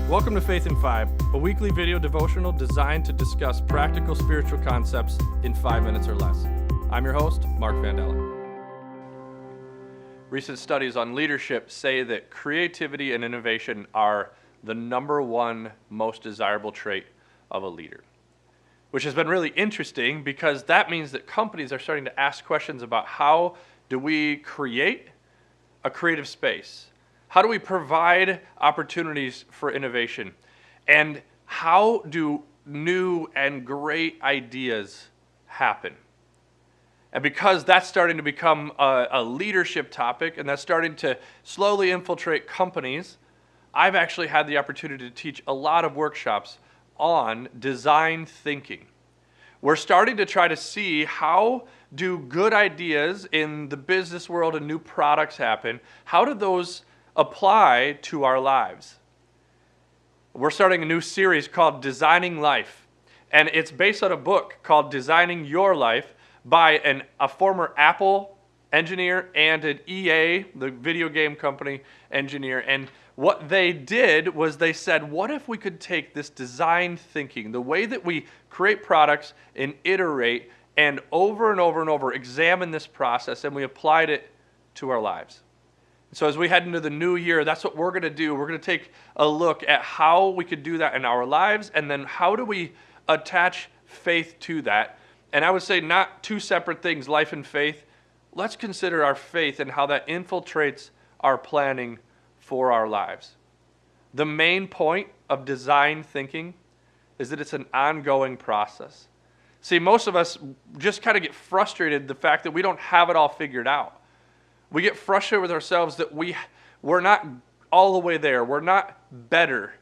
Welcome to Faith in 5, a weekly video devotional designed to discuss practical spiritual concepts in 5 minutes or less. I'm your host, Mark Vandella. Recent studies on leadership say that creativity and innovation are the number one most desirable trait of a leader, which has been really interesting because that means that companies are starting to ask questions about how do we create a creative space? How do we provide opportunities for innovation? And how do new and great ideas happen? And because that's starting to become a leadership topic and that's starting to slowly infiltrate companies, I've actually had the opportunity to teach a lot of workshops on design thinking. We're starting to try to see how do good ideas in the business world and new products happen? How do those apply to our lives? We're starting a new series called Designing Life, and it's based on a book called Designing Your Life by a former Apple engineer and an EA, the video game company engineer. And what they did was they said, what if we could take this design thinking, the way that we create products and iterate and over examine this process, and we applied it to our lives. So as we head into the new year, that's what we're going to do. We're going to take a look at how we could do that in our lives, and then how do we attach faith to that. And I would say not two separate things, life and faith. Let's consider our faith and how that infiltrates our planning for our lives. The main point of design thinking is that it's an ongoing process. See, most of us just kind of get frustrated the fact that we don't have it all figured out. We get frustrated with ourselves that we're not all the way there. We're not better.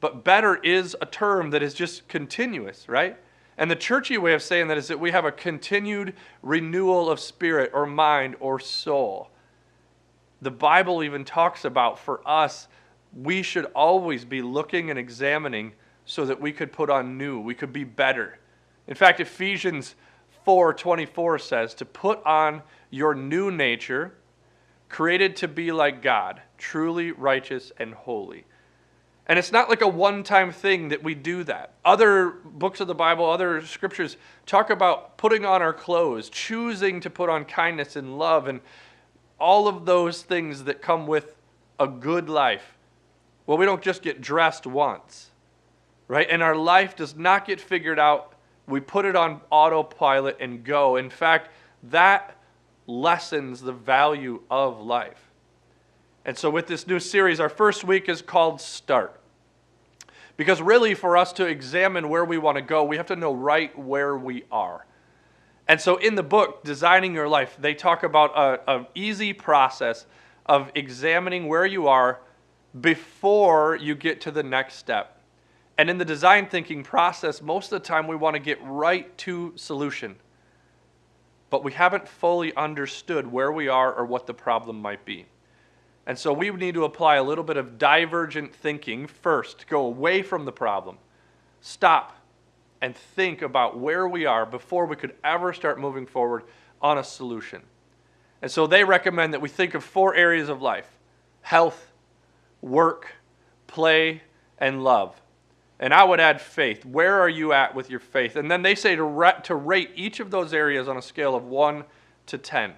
But better is a term that is just continuous, right? And the churchy way of saying that is that we have a continued renewal of spirit or mind or soul. The Bible even talks about, for us, we should always be looking and examining so that we could put on new. We could be better. In fact, Ephesians 4:24 says to put on your new nature, created to be like God, truly righteous and holy. And it's not like a one-time thing that we do that. Other books of the Bible, other scriptures talk about putting on our clothes, choosing to put on kindness and love and all of those things that come with a good life. Well, we don't just get dressed once, right? And our life does not get figured out. We put it on autopilot and go. In fact, that lessens the value of life. And so with this new series, our first week is called Start. Because really, for us to examine where we want to go, we have to know right where we are. And so in the book, Designing Your Life, they talk about an easy process of examining where you are before you get to the next step. And in the design thinking process, most of the time we want to get right to solution. But we haven't fully understood where we are or what the problem might be. And so we need to apply a little bit of divergent thinking first, go away from the problem, stop, and think about where we are before we could ever start moving forward on a solution. And so they recommend that we think of 4 areas of life: health, work, play, and love. And I would add faith. Where are you at with your faith? And then they say to rate each of those areas on a scale of 1 to 10.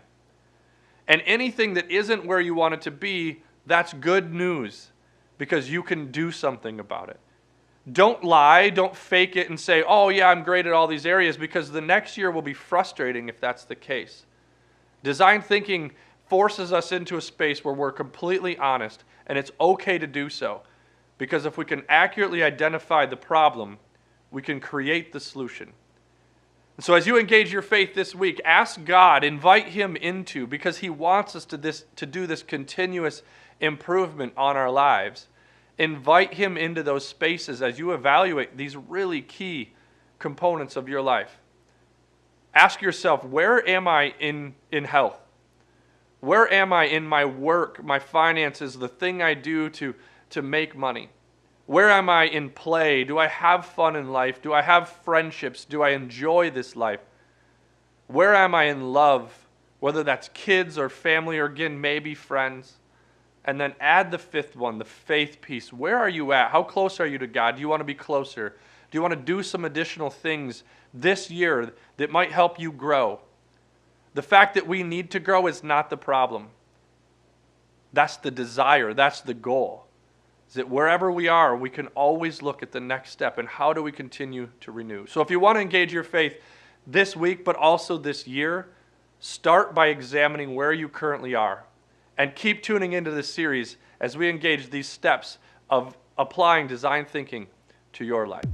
And anything that isn't where you want it to be, that's good news because you can do something about it. Don't lie, don't fake it and say, oh yeah, I'm great at all these areas, because the next year will be frustrating if that's the case. Design thinking forces us into a space where we're completely honest, and it's okay to do so. Because if we can accurately identify the problem, we can create the solution. And so as you engage your faith this week, ask God, invite Him into, because He wants us to do this continuous improvement on our lives. Invite Him into those spaces as you evaluate these really key components of your life. Ask yourself, where am I in health? Where am I in my work, my finances, the thing I do to make money? Where am I in play? Do I have fun in life? Do I have friendships? Do I enjoy this life? Where am I in love? Whether that's kids or family or, again, maybe friends. And then add the fifth one, the faith piece. Where are you at? How close are you to God? Do you want to be closer? Do you want to do some additional things this year that might help you grow? The fact that we need to grow is not the problem. That's the desire. That's the goal. Is that wherever we are, we can always look at the next step and how do we continue to renew. So if you want to engage your faith this week, but also this year, start by examining where you currently are. And keep tuning into this series as we engage these steps of applying design thinking to your life.